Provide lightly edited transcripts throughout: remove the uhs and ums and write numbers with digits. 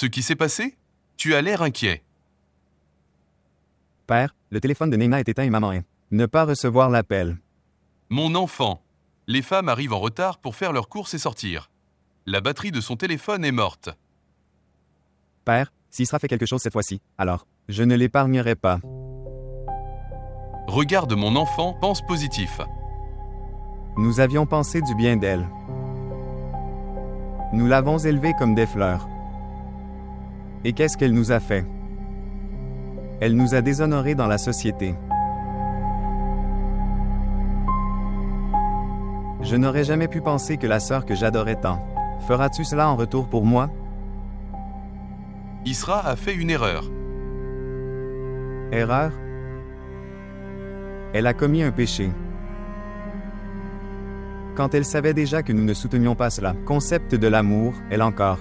Ce qui s'est passé? Tu as l'air inquiet. Père, le téléphone de Nena est éteint et maman est. Ne pas recevoir l'appel. Mon enfant, les femmes arrivent en retard pour faire leurs courses et sortir. La batterie de son téléphone est morte. Père, s'Isra fait quelque chose cette fois-ci, alors, je ne l'épargnerai pas. Regarde mon enfant, pense positif. Nous avions pensé du bien d'elle. Nous l'avons élevée comme des fleurs. Et qu'est-ce qu'elle nous a fait? Elle nous a déshonorés dans la société. Je n'aurais jamais pu penser que la sœur que j'adorais tant. Feras-tu cela en retour pour moi? Isra a fait une erreur. Erreur? Elle a commis un péché. Quand elle savait déjà que nous ne soutenions pas cela, concept de l'amour, elle encore.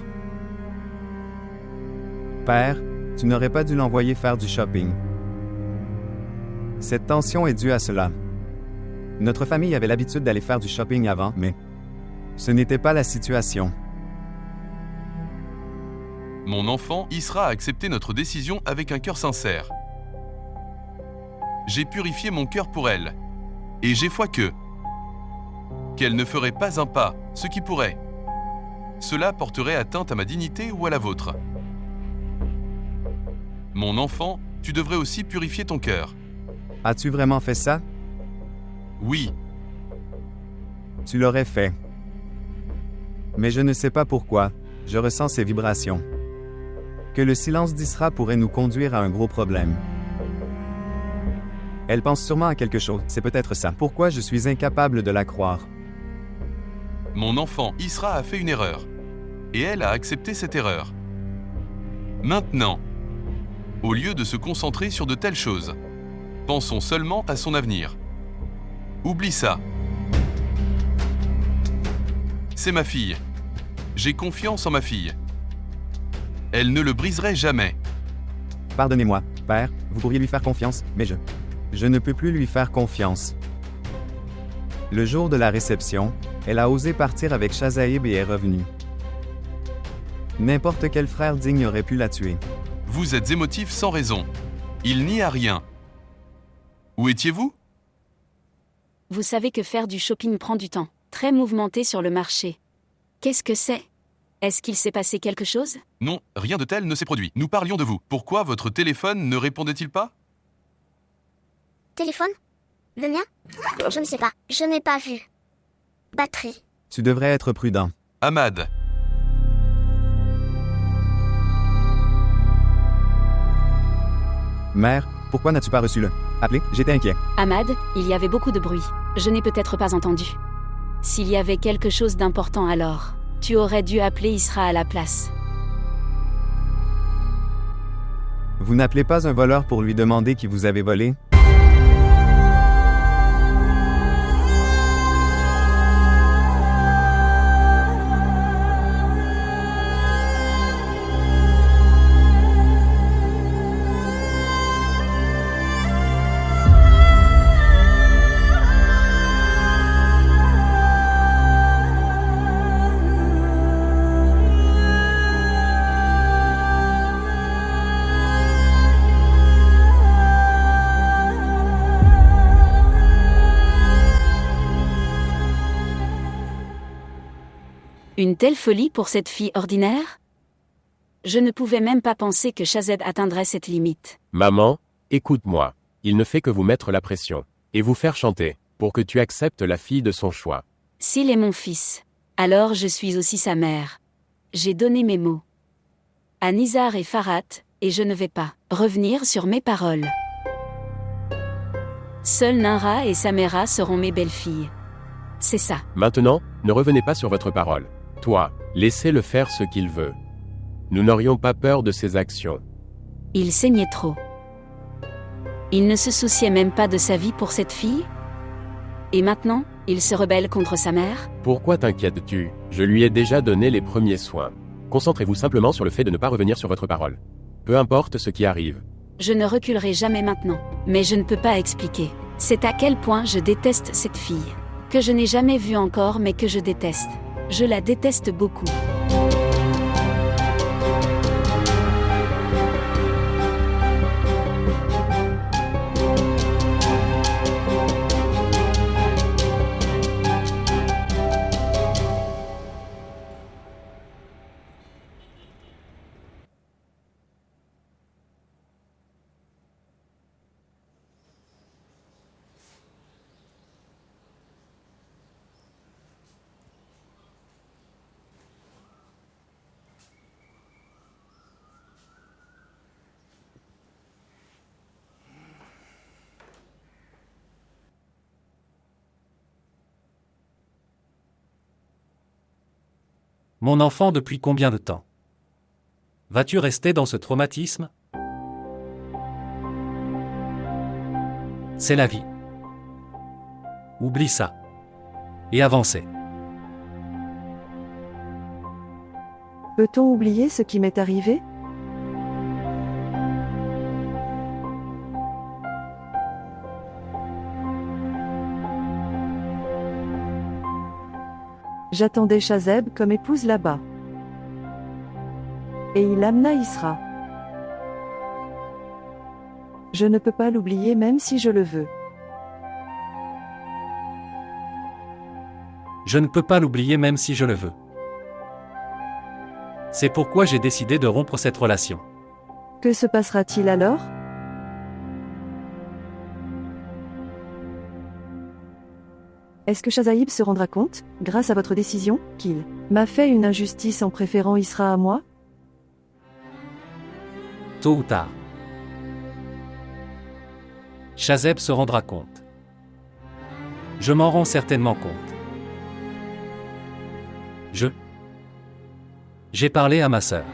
Père, tu n'aurais pas dû l'envoyer faire du shopping. Cette tension est due à cela. Notre famille avait l'habitude d'aller faire du shopping avant, mais ce n'était pas la situation. Mon enfant, Isra a accepté notre décision avec un cœur sincère. J'ai purifié mon cœur pour elle. Et j'ai foi qu'elle ne ferait pas un pas, ce qui pourrait. Cela porterait atteinte à ma dignité ou à la vôtre. Mon enfant, tu devrais aussi purifier ton cœur. As-tu vraiment fait ça? Oui, Tu l'aurais fait. Mais je ne sais pas pourquoi, je ressens ces vibrations. Que le silence d'Isra pourrait nous conduire à un gros problème. Elle pense sûrement à quelque chose, c'est peut-être ça. Pourquoi je suis incapable de la croire? mon enfant, Isra a fait une erreur. Et elle a accepté cette erreur. Maintenant, au lieu de se concentrer sur de telles choses, pensons seulement à son avenir. Oublie ça. C'est ma fille. J'ai confiance en ma fille. Elle ne le briserait jamais. Pardonnez-moi, Père, vous pourriez lui faire confiance, mais je ne peux plus lui faire confiance. Le jour de la réception, elle a osé partir avec Shazaïb et est revenue. N'importe quel frère digne aurait pu la tuer. Vous êtes émotif sans raison. Il n'y a rien. Où étiez-vous? Vous savez que faire du shopping prend du temps. Très mouvementé sur le marché. Qu'est-ce que c'est? Est-ce qu'il s'est passé quelque chose? Non, rien de tel ne s'est produit. Nous parlions de vous. Pourquoi votre téléphone ne répondait-il pas? Téléphone? Le mien? Je ne sais pas. Je n'ai pas vu. Batterie. Tu devrais être prudent. Ahmad, Mère, pourquoi n'as-tu pas reçu le appelé? J'étais inquiet. Ahmad, il y avait beaucoup de bruit. Je n'ai peut-être pas entendu. S'il y avait quelque chose d'important alors, tu aurais dû appeler Isra à la place. Vous n'appelez pas un voleur pour lui demander qui vous avez volé? Une telle folie pour cette fille ordinaire? Je ne pouvais même pas penser que Shazed atteindrait cette limite. Maman, écoute-moi. Il ne fait que vous mettre la pression. Et vous faire chanter, pour que tu acceptes la fille de son choix. S'il est mon fils, alors je suis aussi sa mère. J'ai donné mes mots à Nizar et Farhat, et je ne vais pas revenir sur mes paroles. Seuls Nara et Samera seront mes belles-filles. C'est ça. Maintenant, ne revenez pas sur votre parole. Toi, laissez-le faire ce qu'il veut. Nous n'aurions pas peur de ses actions. Il saignait trop. Il ne se souciait même pas de sa vie pour cette fille? Et maintenant, il se rebelle contre sa mère? Pourquoi t'inquiètes-tu? Je lui ai déjà donné les premiers soins. Concentrez-vous simplement sur le fait de ne pas revenir sur votre parole. Peu importe ce qui arrive. Je ne reculerai jamais maintenant, mais je ne peux pas expliquer. C'est à quel point je déteste cette fille. Que je n'ai jamais vue encore mais que je déteste. Je la déteste beaucoup. Mon enfant, depuis combien de temps? Vas-tu rester dans ce traumatisme? C'est la vie. Oublie ça. Et avancez. Peut-on oublier ce qui m'est arrivé? J'attendais Chazeb comme épouse là-bas. Et il amena Isra. Je ne peux pas l'oublier même si je le veux. Je ne peux pas l'oublier même si je le veux. C'est pourquoi j'ai décidé de rompre cette relation. Que se passera-t-il alors? Est-ce que Chazaïb se rendra compte, grâce à votre décision, qu'il m'a fait une injustice en préférant Isra à moi? Tôt ou tard. Chazeb se rendra compte. Je m'en rends certainement compte. J'ai parlé à ma sœur.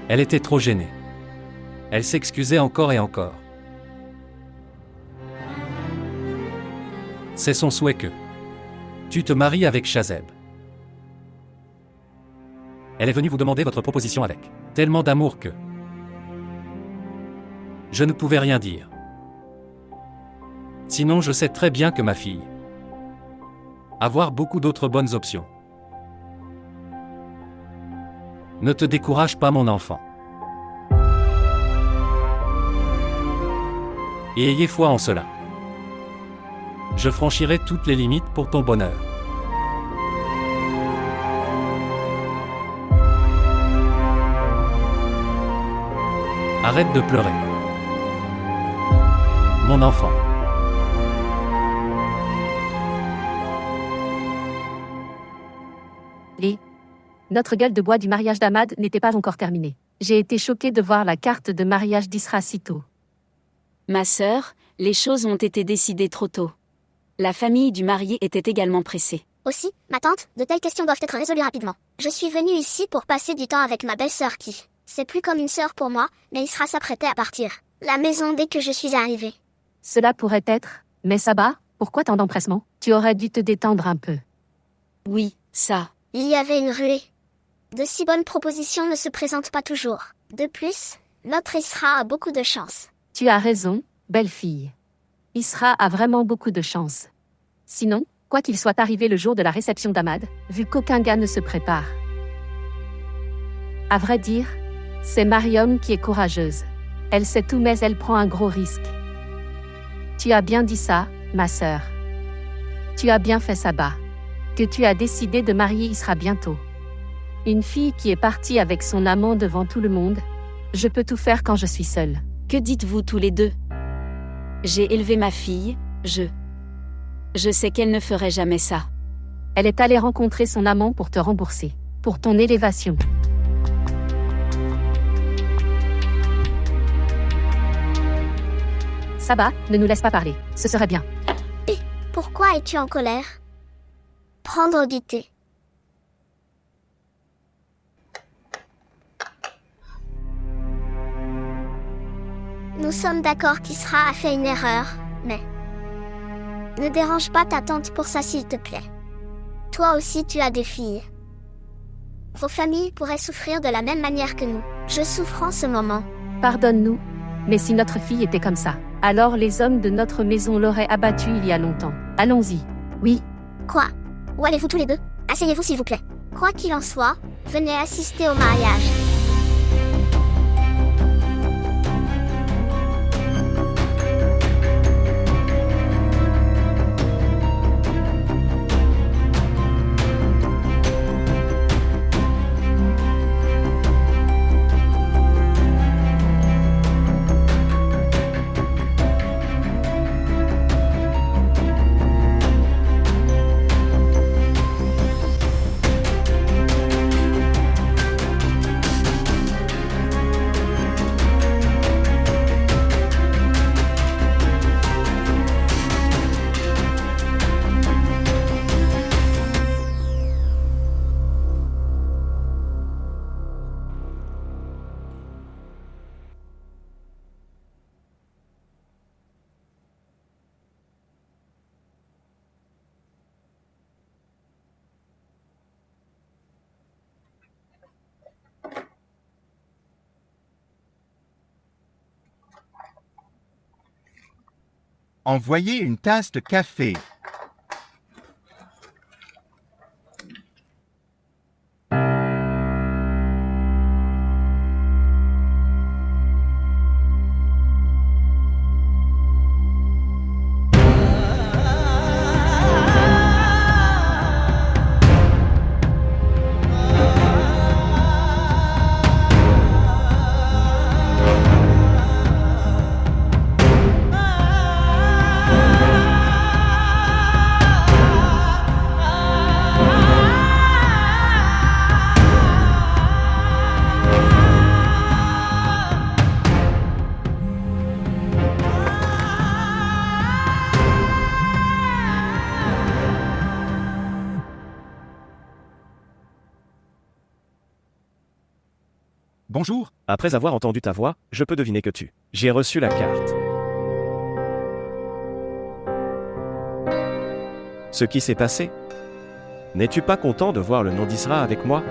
Elle était trop gênée. Elle s'excusait encore et encore. C'est son souhait que tu te maries avec Chazeb. Elle est venue vous demander votre proposition avec tellement d'amour que je ne pouvais rien dire. Sinon, je sais très bien que ma fille avoir beaucoup d'autres bonnes options. Ne te décourage pas, mon enfant. Et ayez foi en cela. Je franchirai toutes les limites pour ton bonheur. Arrête de pleurer. Mon enfant. Notre gueule de bois du mariage d'Ahmad n'était pas encore terminée. J'ai été choquée de voir la carte de mariage d'Isra si tôt. Ma sœur, les choses ont été décidées trop tôt. La famille du marié était également pressée. Aussi, ma tante, de telles questions doivent être résolues rapidement. Je suis venue ici pour passer du temps avec ma belle-sœur qui, c'est plus comme une sœur pour moi, mais Isra s'apprêtait à partir la maison dès que je suis arrivée. Cela pourrait être, mais Saba, pourquoi tant d'empressement? Tu aurais dû te détendre un peu. Oui, ça. Il y avait une ruée. De si bonnes propositions ne se présentent pas toujours. De plus, notre Isra a beaucoup de chance. Tu as raison, belle fille. Isra a vraiment beaucoup de chance. Sinon, quoi qu'il soit arrivé le jour de la réception d'Ahmad, vu qu'aucun gars ne se prépare. À vrai dire, c'est Mariam qui est courageuse. Elle sait tout mais elle prend un gros risque. Tu as bien dit ça, ma sœur. Tu as bien fait Saba. Que tu as décidé de marier Isra bientôt. Une fille qui est partie avec son amant devant tout le monde. Je peux tout faire quand je suis seule. Que dites-vous tous les deux? J'ai élevé ma fille, je sais qu'elle ne ferait jamais ça. Elle est allée rencontrer son amant pour te rembourser. Pour ton élévation. Saba, ne nous laisse pas parler. Ce serait bien. Et pourquoi es-tu en colère? Prendre du thé. Nous sommes d'accord qu'Isra a fait une erreur, mais ne dérange pas ta tante pour ça s'il te plaît. Toi aussi tu as des filles. Vos familles pourraient souffrir de la même manière que nous. Je souffre en ce moment. Pardonne-nous, mais si notre fille était comme ça, alors les hommes de notre maison l'auraient abattue il y a longtemps. Allons-y. Oui. Quoi? Où allez-vous tous les deux? Asseyez-vous s'il vous plaît. Quoi qu'il en soit, venez assister au mariage. Envoyez une tasse de café. Bonjour. Après avoir entendu ta voix, je peux deviner que J'ai reçu la carte. Ce qui s'est passé? N'es-tu pas content de voir le nom d'Isra avec moi?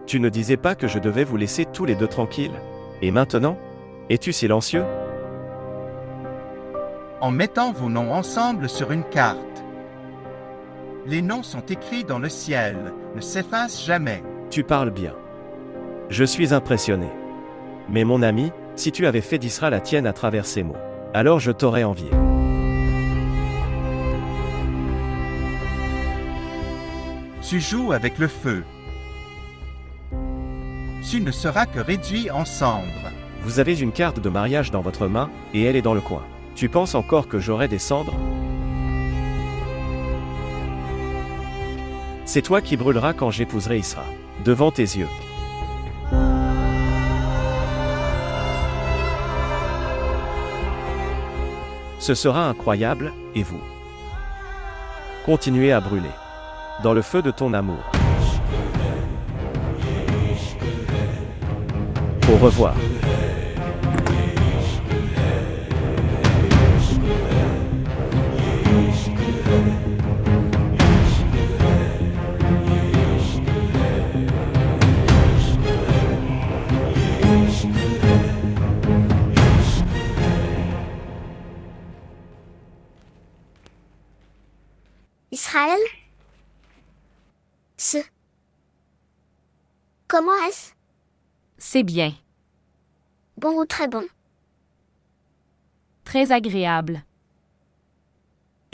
Tu ne disais pas que je devais vous laisser tous les deux tranquilles? Et maintenant? Es-tu silencieux? En mettant vos noms ensemble sur une carte. Les noms sont écrits dans le ciel, ne s'effacent jamais. Tu parles bien. Je suis impressionné. Mais mon ami, si tu avais fait d'Isra la tienne à travers ces mots, alors je t'aurais envié. Tu joues avec le feu. Tu ne seras que réduit en cendres. Vous avez une carte de mariage dans votre main, et elle est dans le coin. Tu penses encore que j'aurai des cendres? C'est toi qui brûleras quand j'épouserai Isra, devant tes yeux. Ce sera incroyable, et vous? Continuez à brûler. Dans le feu de ton amour. Au revoir. Israël? Comment est-ce? C'est bien. Bon ou très bon? Très agréable.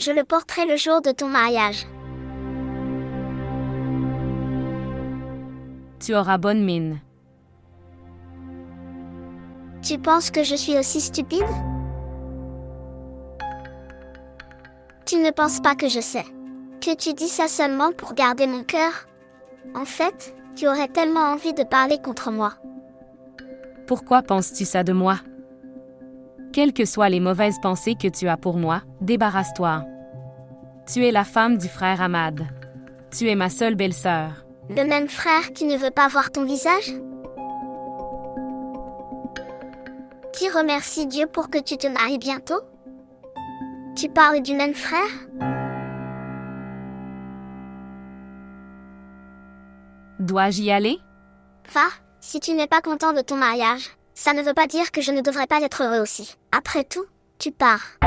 Je le porterai le jour de ton mariage. Tu auras bonne mine. Tu penses que je suis aussi stupide? Tu ne penses pas que je sais. Que tu dis ça seulement pour garder mon cœur? En fait, tu aurais tellement envie de parler contre moi. Pourquoi penses-tu ça de moi? Quelles que soient les mauvaises pensées que tu as pour moi, débarrasse-toi. Tu es la femme du frère Ahmad. Tu es ma seule belle-sœur. Le même frère qui ne veut pas voir ton visage? Qui remercie Dieu pour que tu te maries bientôt? Tu parles du même frère? Dois-je y aller? Va, si tu n'es pas content de ton mariage, ça ne veut pas dire que je ne devrais pas être heureux aussi. Après tout, tu pars.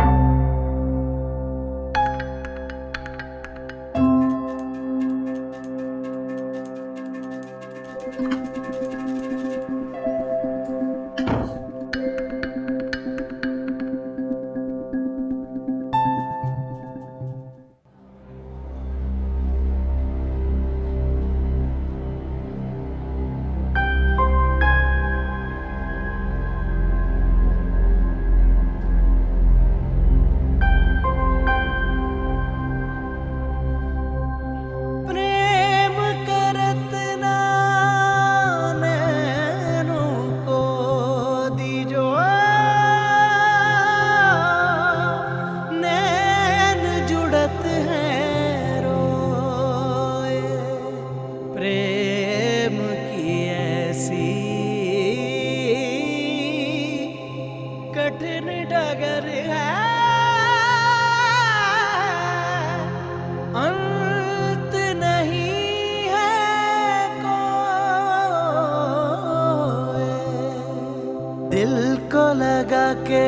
के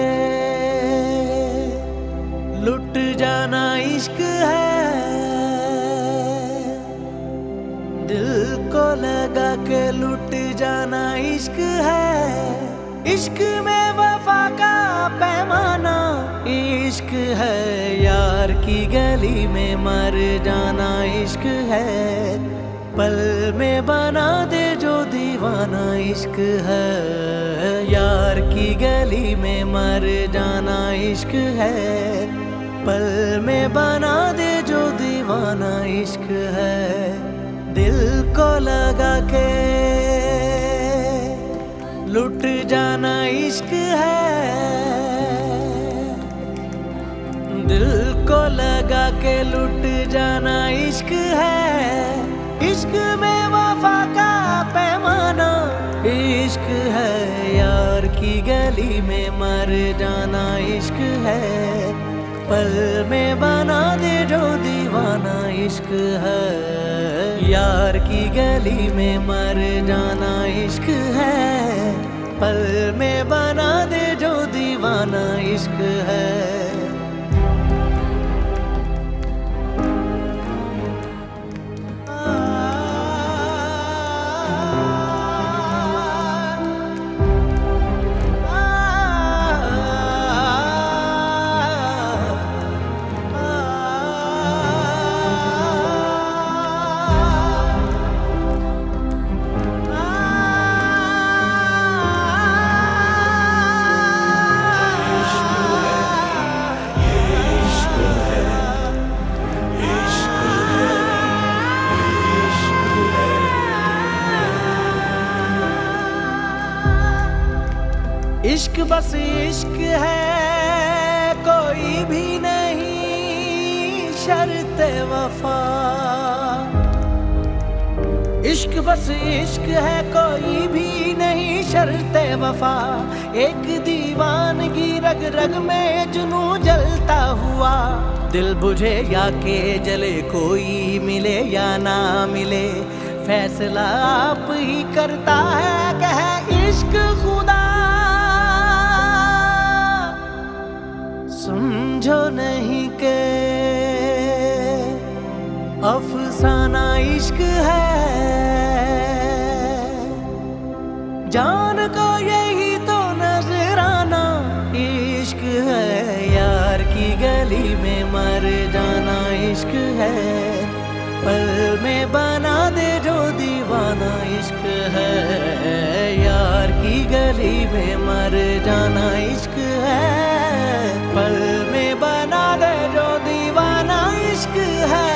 लुट जाना इश्क है, दिल को लगा के लुट जाना इश्क है। इश्क में वफा का पैमाना इश्क है, यार की गली में मर जाना इश्क है। पल में बना दे जो दीवाना इश्क है, यार की गली में मर जाना इश्क है। पल में बना दे जो दीवाना इश्क है। दिल को लगा के लुट जाना इश्क है, दिल को लगा के लुट जाना इश्क है। इश्क में वफा का पैमाना इश्क है, यार की गली में मर जाना इश्क है। पल में बना दे जो दीवाना इश्क है, यार की गली में मर जाना इश्क है। पल में बना दे जो दीवाना इश्क है। इश्क बस इश्क है, कोई भी नहीं शर्त वफा। इश्क बस इश्क है, कोई भी नहीं शर्त वफा। एक दीवानगी रग रग में जुनू जलता हुआ, दिल बुझे या के जले, कोई मिले या ना मिले, फैसला आप ही करता है कह इश्क खुदा। समझो नहीं के अफसाना इश्क है, जान को यही तो नजराना इश्क है। यार की गली में मर जाना इश्क है, पल में बना दे जो दीवाना इश्क है। यार की गली में मर जाना इश्क है, पल में बना दे जो दीवाना इश्क है।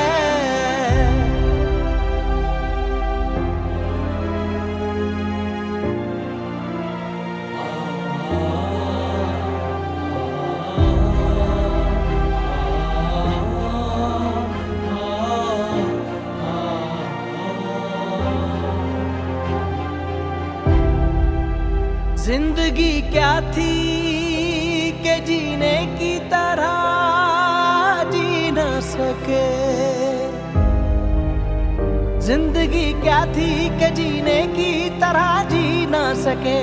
जिंदगी क्या थी के जीने की तरह जी न सके, जिंदगी क्या थी के जीने की तरह जी न सके।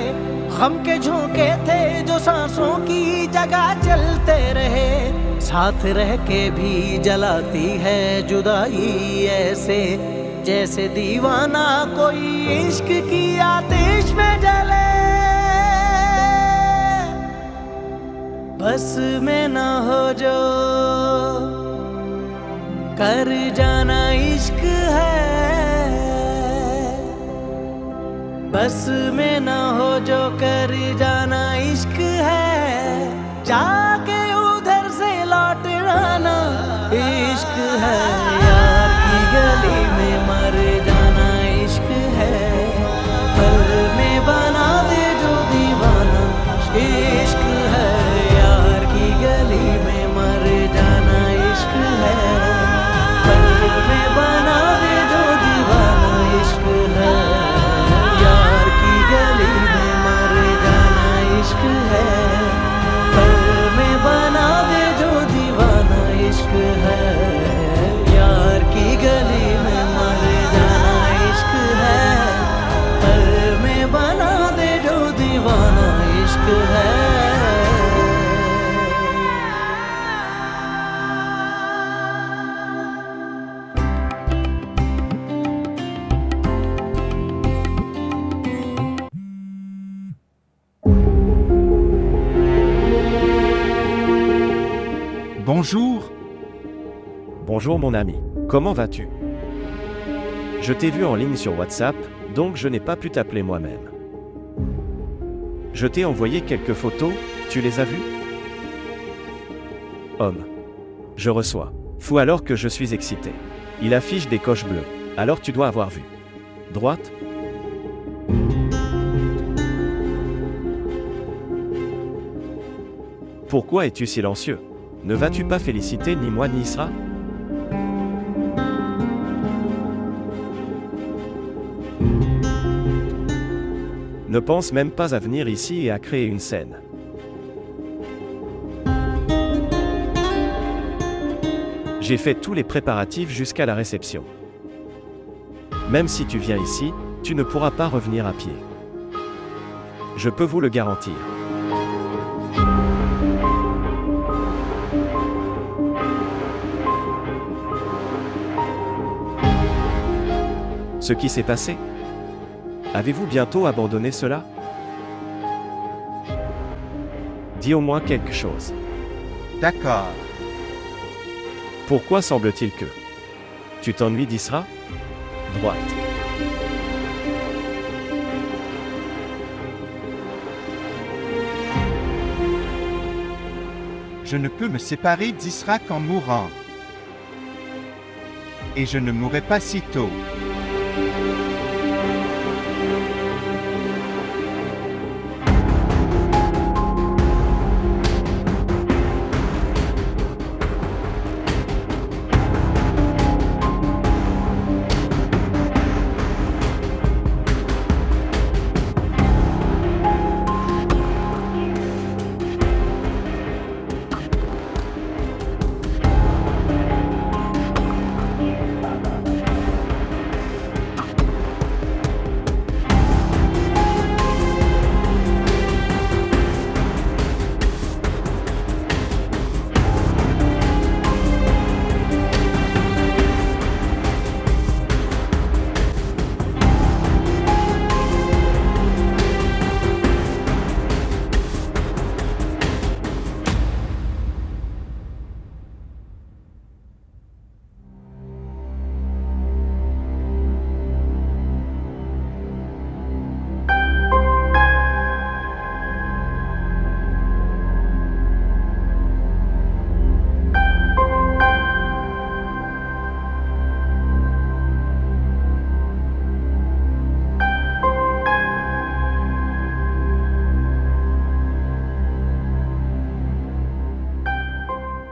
गम के झोंके थे जो सांसों की जगह चलते रहे, साथ रह के भी जलाती है जुदाई ऐसे, जैसे दीवाना कोई इश्क की आतिश में जले। बस में ना हो जो कर जाना इश्क है, बस में ना हो जो कर जाना इश्क है। जाके उधर से लौट आना इश्क है, यार की गली में मर जाना इश्क है। पल में बना दे जो दीवाना इश्क है, यार की गली में मर जाना इश्क है। पल में बना दे जो दीवाना इश्क है, यार की गली Bonjour. Bonjour mon ami. Comment vas-tu? Je t'ai vu en ligne sur WhatsApp, donc je n'ai pas pu t'appeler moi-même. Je t'ai envoyé quelques photos, tu les as vues? Homme. Je reçois. Fou alors que je suis excité. Il affiche des coches bleues. Alors tu dois avoir vu. Droite? Pourquoi es-tu silencieux? Ne vas-tu pas féliciter ni moi ni Isra? Ne pense même pas à venir ici et à créer une scène. J'ai fait tous les préparatifs jusqu'à la réception. Même si tu viens ici, tu ne pourras pas revenir à pied. Je peux vous le garantir. Ce qui s'est passé? Avez-vous bientôt abandonné cela? Dis au moins quelque chose. D'accord. Pourquoi semble-t-il que tu t'ennuies d'Isra? Droite. Je ne peux me séparer d'Isra qu'en mourant. Et je ne mourrai pas si tôt.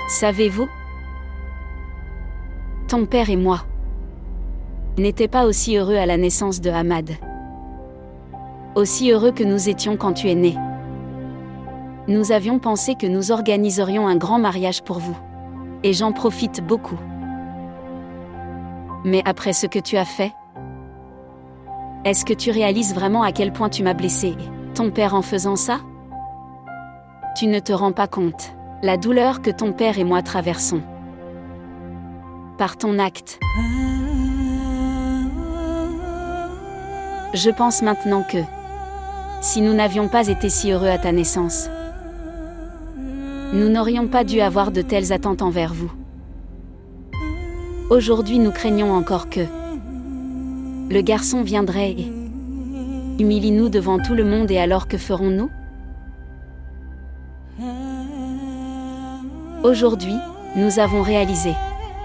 Savez-vous? Ton père et moi n'étaient pas aussi heureux à la naissance de Ahmad. Aussi heureux que nous étions quand tu es né. Nous avions pensé que nous organiserions un grand mariage pour vous. Et j'en profite beaucoup. Mais après ce que tu as fait, est-ce que tu réalises vraiment à quel point tu m'as blessé, ton père, en faisant ça? Tu ne te rends pas compte. La douleur que ton père et moi traversons. Par ton acte. Je pense maintenant que, si nous n'avions pas été si heureux à ta naissance, nous n'aurions pas dû avoir de telles attentes envers vous. Aujourd'hui, nous craignons encore que le garçon viendrait et humilie-nous devant tout le monde, et alors que ferons-nous? Aujourd'hui, nous avons réalisé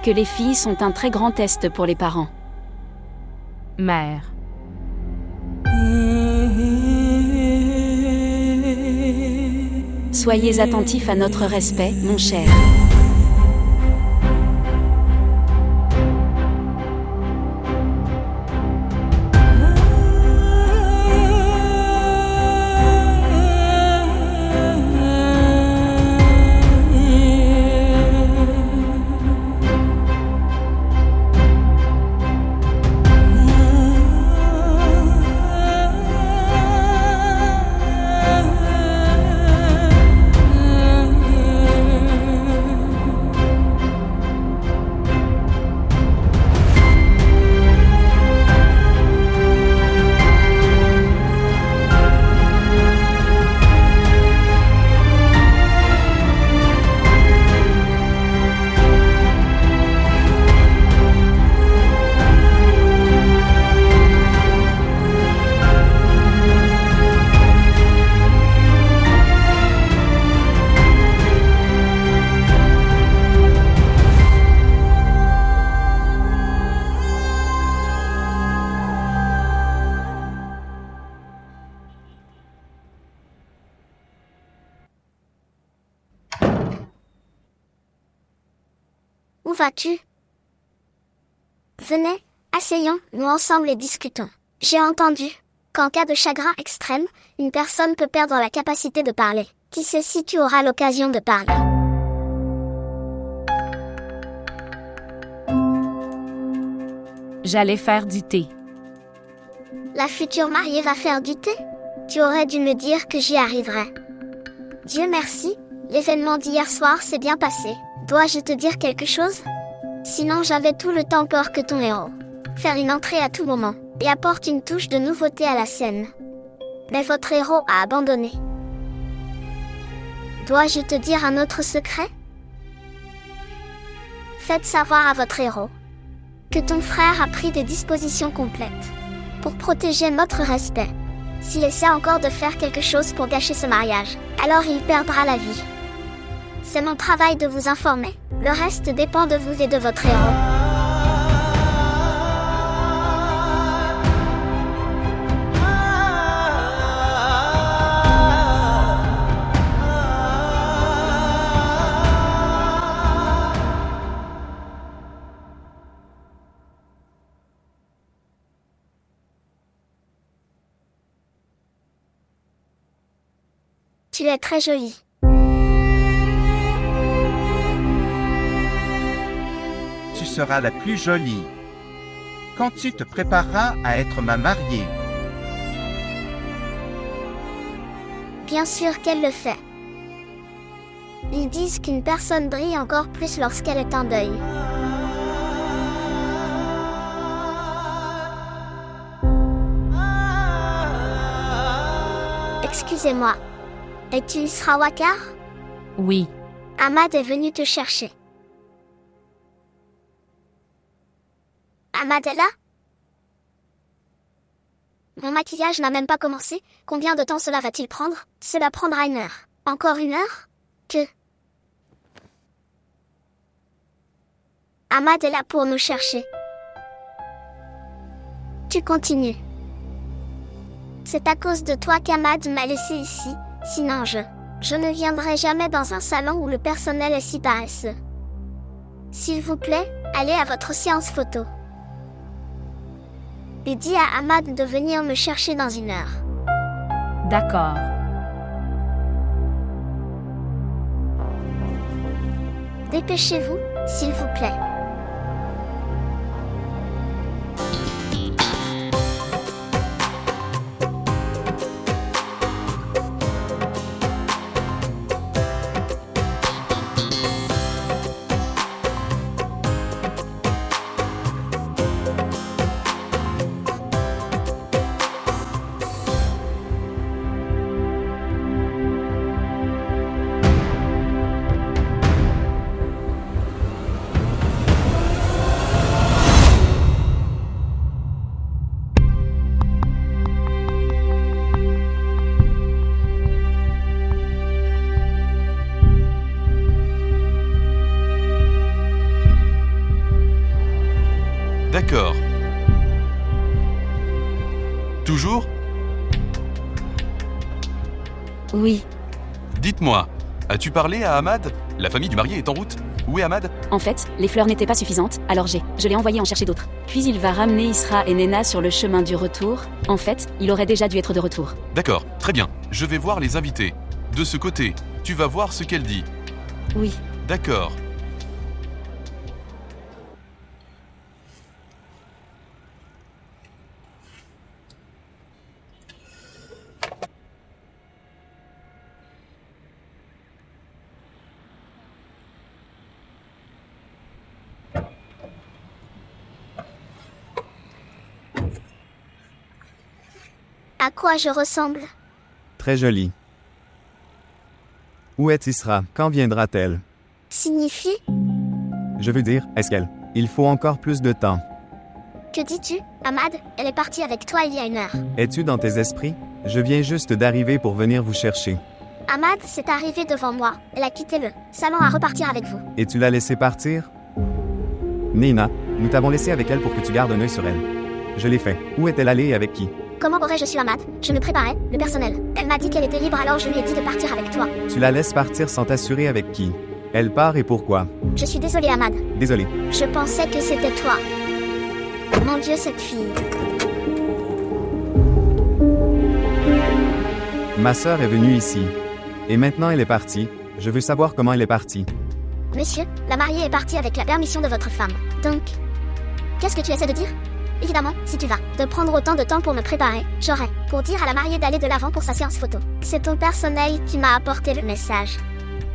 que les filles sont un très grand test pour les parents. Mère. Soyez attentifs à notre respect, mon cher. Où vas-tu? Venez, asseyons-nous ensemble et discutons. J'ai entendu qu'en cas de chagrin extrême, une personne peut perdre la capacité de parler. Qui sait si tu auras l'occasion de parler? J'allais faire du thé. La future mariée va faire du thé? Tu aurais dû me dire que j'y arriverais. Dieu merci, l'événement d'hier soir s'est bien passé. Dois-je te dire quelque chose? Sinon j'avais tout le temps peur que ton héros faire une entrée à tout moment et apporte une touche de nouveauté à la scène. Mais votre héros a abandonné. Dois-je te dire un autre secret? Faites savoir à votre héros que ton frère a pris des dispositions complètes pour protéger notre respect. S'il essaie encore de faire quelque chose pour gâcher ce mariage, alors il perdra la vie. C'est mon travail de vous informer. Le reste dépend de vous et de votre héros. Tu es très jolie. Tu seras la plus jolie quand tu te prépareras à être ma mariée. Bien sûr qu'elle le fait. Ils disent qu'une personne brille encore plus lorsqu'elle est en deuil. Excusez-moi. Es-tu Isra Wakar? Oui. Ahmad est venu te chercher. Ahmad est là? Mon maquillage n'a même pas commencé. Combien de temps cela va-t-il prendre? Cela prendra 1 heure. Encore 1 heure? Que? Ahmad est là pour nous chercher. Tu continues. C'est à cause de toi qu'Ahmad m'a laissé ici. Sinon je ne viendrai jamais dans un salon où le personnel est si paresseux. S'il vous plaît, allez à votre séance photo. Et dis à Ahmad de venir me chercher dans 1 heure. D'accord. Dépêchez-vous, s'il vous plaît. D'accord. Toujours? Oui. Dites-moi, as-tu parlé à Ahmad? La famille du marié est en route. Où est Ahmad? En fait, les fleurs n'étaient pas suffisantes, alors je l'ai envoyé en chercher d'autres. Puis il va ramener Isra et Nena sur le chemin du retour. En fait, il aurait déjà dû être de retour. D'accord, très bien. Je vais voir les invités. De ce côté, tu vas voir ce qu'elle dit. Oui. D'accord. À quoi je ressemble? Très jolie. Où est Isra? Quand viendra-t-elle? Signifie? Je veux dire, est-ce qu'elle? Il faut encore plus de temps. Que dis-tu? Ahmad, elle est partie avec toi il y a 1 heure. Es-tu dans tes esprits? Je viens juste d'arriver pour venir vous chercher. Ahmad s'est arrivé devant moi. Elle a quitté le salon à repartir avec vous. Et tu l'as laissée partir? Nina, nous t'avons laissé avec elle pour que tu gardes un œil sur elle. Je l'ai fait. Où est-elle allée et avec qui? Comment aurais-je su Ahmad? Je me préparais, le personnel. Elle m'a dit qu'elle était libre alors je lui ai dit de partir avec toi. Tu la laisses partir sans t'assurer avec qui? Elle part et pourquoi? Je suis désolée, Ahmad. Désolé. Je pensais que c'était toi. Mon Dieu, cette fille. Ma sœur est venue ici. Et maintenant elle est partie. Je veux savoir comment elle est partie. Monsieur, la mariée est partie avec la permission de votre femme. Donc, qu'est-ce que tu essaies de dire? Évidemment, si tu vas te prendre autant de temps pour me préparer, j'aurais pour dire à la mariée d'aller de l'avant pour sa séance photo. C'est ton personnel qui m'a apporté le message.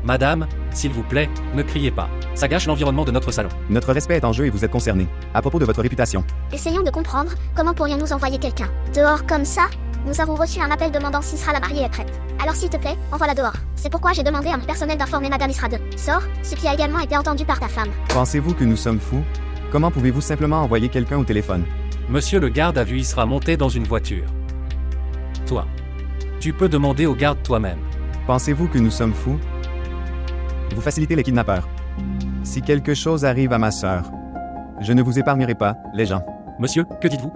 Madame, s'il vous plaît, ne criez pas. Ça gâche l'environnement de notre salon. Notre respect est en jeu et vous êtes concerné. À propos de votre réputation. Essayons de comprendre comment pourrions-nous envoyer quelqu'un dehors comme ça. Nous avons reçu un appel demandant si Isra la mariée est prête. Alors s'il te plaît, envoie-la dehors. C'est pourquoi j'ai demandé à mon personnel d'informer Madame Isra de sort, ce qui a également été entendu par ta femme. Pensez-vous que nous sommes fous? Comment pouvez-vous simplement envoyer quelqu'un au téléphone? Monsieur le garde a vu Isra monter dans une voiture. Toi. Tu peux demander au garde toi-même. Pensez-vous que nous sommes fous? Vous facilitez les kidnappeurs. Si quelque chose arrive à ma sœur, je ne vous épargnerai pas, les gens. Monsieur, que dites-vous?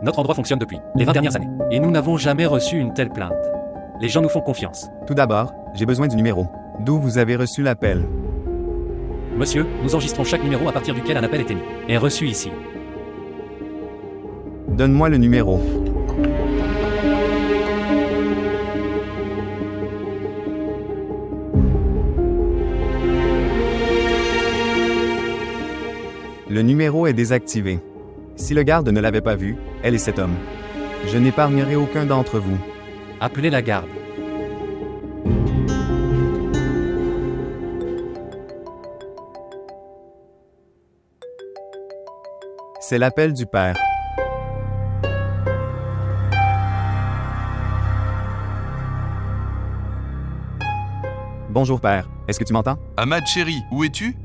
Notre endroit fonctionne depuis les 20 dernières années. Et nous n'avons jamais reçu une telle plainte. Les gens nous font confiance. Tout d'abord, j'ai besoin du numéro. D'où vous avez reçu l'appel? Monsieur, nous enregistrons chaque numéro à partir duquel un appel est émis. Est reçu ici. Donne-moi le numéro. Le numéro est désactivé. Si le garde ne l'avait pas vu, elle et cet homme. Je n'épargnerai aucun d'entre vous. Appelez la garde. C'est l'appel du père. Bonjour père, est-ce que tu m'entends? Ahmad chéri, où es-tu?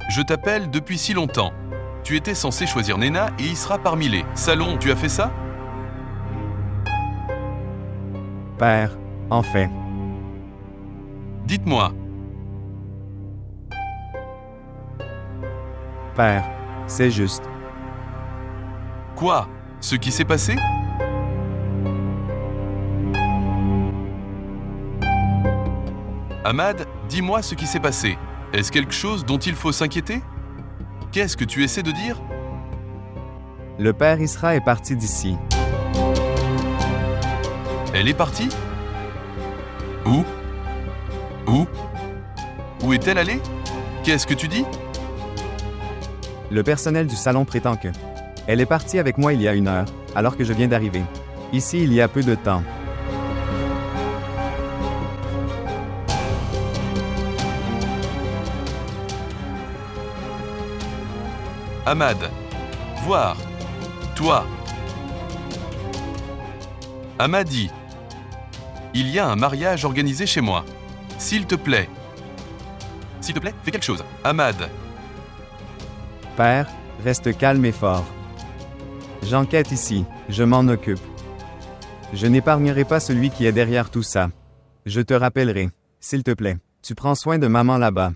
Je t'appelle depuis si longtemps. Tu étais censé choisir Nena et Isra parmi les salons. Tu as fait ça? Père, en fait. Dites-moi. Père, c'est juste. Quoi? Ce qui s'est passé? Ahmad, dis-moi ce qui s'est passé. Est-ce quelque chose dont il faut s'inquiéter? Qu'est-ce que tu essaies de dire? Le père Isra est parti d'ici. Elle est partie? Où? Où? Où est-elle allée? Qu'est-ce que tu dis? Le personnel du salon prétend que elle est partie avec moi il y a 1 heure, alors que je viens d'arriver. Ici il y a peu de temps. Ahmad, voir. Toi. Ahmadi. Il y a un mariage organisé chez moi. S'il te plaît. S'il te plaît, fais quelque chose. Ahmad. Père, reste calme et fort. J'enquête ici, je m'en occupe. Je n'épargnerai pas celui qui est derrière tout ça. Je te rappellerai, s'il te plaît. Tu prends soin de maman là-bas.